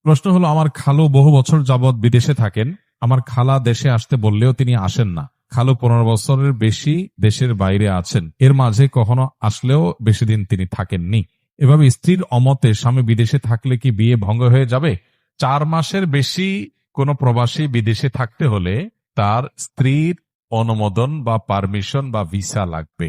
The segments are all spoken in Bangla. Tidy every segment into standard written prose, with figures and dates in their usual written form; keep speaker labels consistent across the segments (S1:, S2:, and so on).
S1: প্রশ্ন হলো, আমার খালু বহু বছর যাবৎ বিদেশে থাকেন। আমার খালা দেশে আসতে বললেও তিনি আসেন না। খালু 15 বছরের বেশি দেশের বাইরে আছেন। এর মাঝে কখনো আসলেও বেশি দিন তিনি থাকেননি। এভাবে স্ত্রীর অমতে স্বামী বিদেশে থাকলে কি বিয়ে ভঙ্গ হয়ে যাবে? 4 মাসের বেশি কোনো প্রবাসী বিদেশে থাকতে হলে তার স্ত্রীর অনুমোদন বা পারমিশন বা ভিসা লাগবে।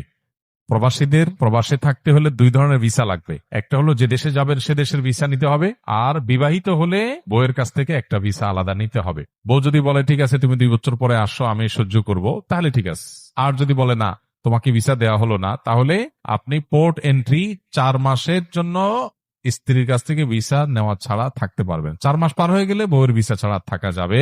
S1: প্রবাসীদের প্রবাসে থাকতে হলে 2 ধরনের ভিসা লাগবে। একটা হলো যে দেশে যাবেন সে দেশের ভিসা নিতে হবে, আর বিবাহিত হলে বউয়ের কাছ থেকে একটা ভিসা আলাদা নিতে হবে। বউ যদি বলে ঠিক আছে তুমি 2 বছর পরে আসো, আমি সহ্য করব, তাহলে ঠিক আছে। আর যদি বলে না, তোমাকে ভিসা দেওয়া হলো না, তাহলে আপনি পোর্ট এন্ট্রি 4 মাসের জন্য স্ত্রীর কাছ থেকে ভিসা নেওয়া ছাড়া থাকতে পারবেন। 4 মাস পার হয়ে গেলে বউয়ের ভিসা ছাড়া থাকা যাবে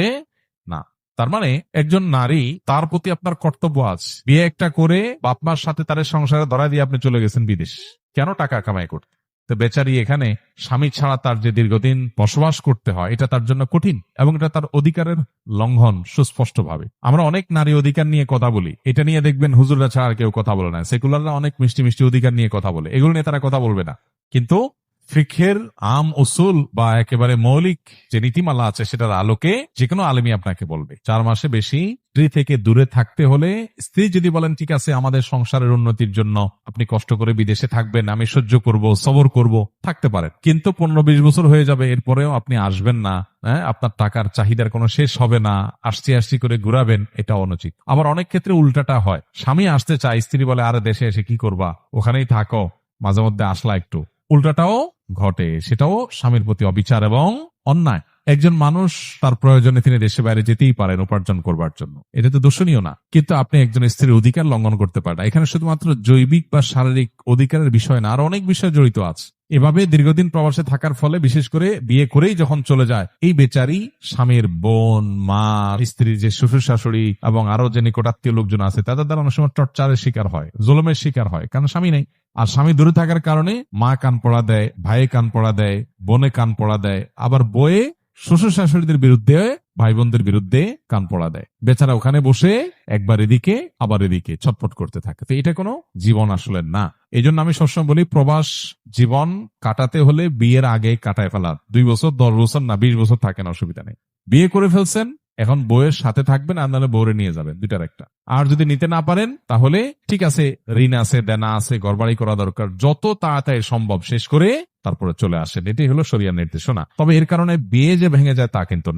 S1: না। তার মানে একজন নারী, তার প্রতি আপনার কর্তব্য আছে। বিয়ে একটা করে বাপমার সাথে তার সংসারে ধরা দিয়ে আপনি চলে গেছেন বিদেশ, কেন? টাকা কামাই করতে। তো বেচারি এখানে স্বামী ছাড়া তার যে দীর্ঘদিন বসবাস করতে হয়, এটা তার জন্য কঠিন এবং এটা তার অধিকারের লঙ্ঘন সুস্পষ্ট ভাবে। আমরা অনেক নারী অধিকার নিয়ে কথা বলি, এটা নিয়ে দেখবেন হুজুররা ছাড়া আর কেউ কথা বলে না। সেকুলাররা অনেক মিষ্টি মিষ্টি অধিকার নিয়ে কথা বলে, এগুলো নিয়ে তারা কথা বলবে না। কিন্তু ফিকহের আম উসুল বা একেবারে মৌলিক যে নীতিমালা আছে সেটার আলোকে যে কোনো আলেমী আপনাকে বলবে 4 মাসে বেশি স্ত্রী থেকে দূরে থাকতে হলে, স্ত্রী যদি বলেন ঠিক আছে আমাদের সংসারের উন্নতির জন্য আপনি কষ্ট করে বিদেশে থাকবেন, আমি সহ্য করব, সবর করব, থাকতে পারেন। কিন্তু 15-20 বছর হয়ে যাবে, এরপরেও আপনি আসবেন না, আপনার টাকার চাহিদার কোনো শেষ হবে না, আসছি আসছি করে ঘুরাবেন, এটা অনুচিত। আবার অনেক ক্ষেত্রে উল্টাটা হয়, স্বামী আসতে চায়, স্ত্রী বলে আরে দেশে এসে কি করবা, ওখানেই থাকো, মাঝে মধ্যে আসলা একটু। উল্টাটাও ঘটে, সেটাও স্বামীর প্রতি অবিচার এবং অন্যায়। একজন মানুষ তার প্রয়োজনে তিনি দেশে বাইরে যেতেই পারেন উপার্জন করবার জন্য, এটা তো দূষণীয় না। কিন্তু আপনি একজন স্ত্রীর অধিকার লঙ্ঘন করতে পারেন। এখানে শুধুমাত্র জৈবিক বা শারীরিক অধিকারের বিষয় না, আর অনেক বিষয় জড়িত আছে। এভাবে দীর্ঘদিন প্রবাসে থাকার ফলে, বিশেষ করে বিয়ে করেই যখন চলে যায়, এই বেচারি স্বামীর বোন, মা, স্ত্রীর যে শ্বশুর শাশুড়ি এবং আরো যে নিকটাত্মীয় লোকজন আছে, তাদের দ্বারা অনেক সময় টর্চারের শিকার হয়, জুলুমের শিকার হয়, কারণ স্বামী নেই। আর স্বামী দূরে থাকার কারণে মা কান পড়া দেয়, ভাইয়ে কান পড়া দেয়, বোনে কান পড়া দেয়, আবার বয়ে শ্বশুর শাশুড়িদের বিরুদ্ধে, ভাই বোনদের বিরুদ্ধে কান পড়া দেয়। বেচারা ওখানে বসে একবার এদিকে আবার এদিকে ছটফট করতে থাকে। তো এটা কোনো জীবন আসলে না। এই জন্য আমি সবসময় বলি, প্রবাস জীবন কাটাতে হলে বিয়ের আগে কাটায় ফেলা। 2 বছর, 10 বছর না, 20 বছর থাকেন, অসুবিধা নেই। বিয়ে করে ফেলছেন, এখন বউয়ের সাথে থাকবেন, আর নাহলে বউরে নিয়ে যাবেন, দুইটার একটা। আর যদি নিতে না পারেন তাহলে ঠিক আছে, ঋণ আছে, দেনা আছে, ঘরবাড়ি করা দরকার, যত তাড়াতাড়ি সম্ভব শেষ করে তারপরে চলে আসেন। এটাই হলো শরিয়ার নির্দেশনা। তবে এর কারণে বিয়ে যে ভেঙে যায় তা কিন্তু না।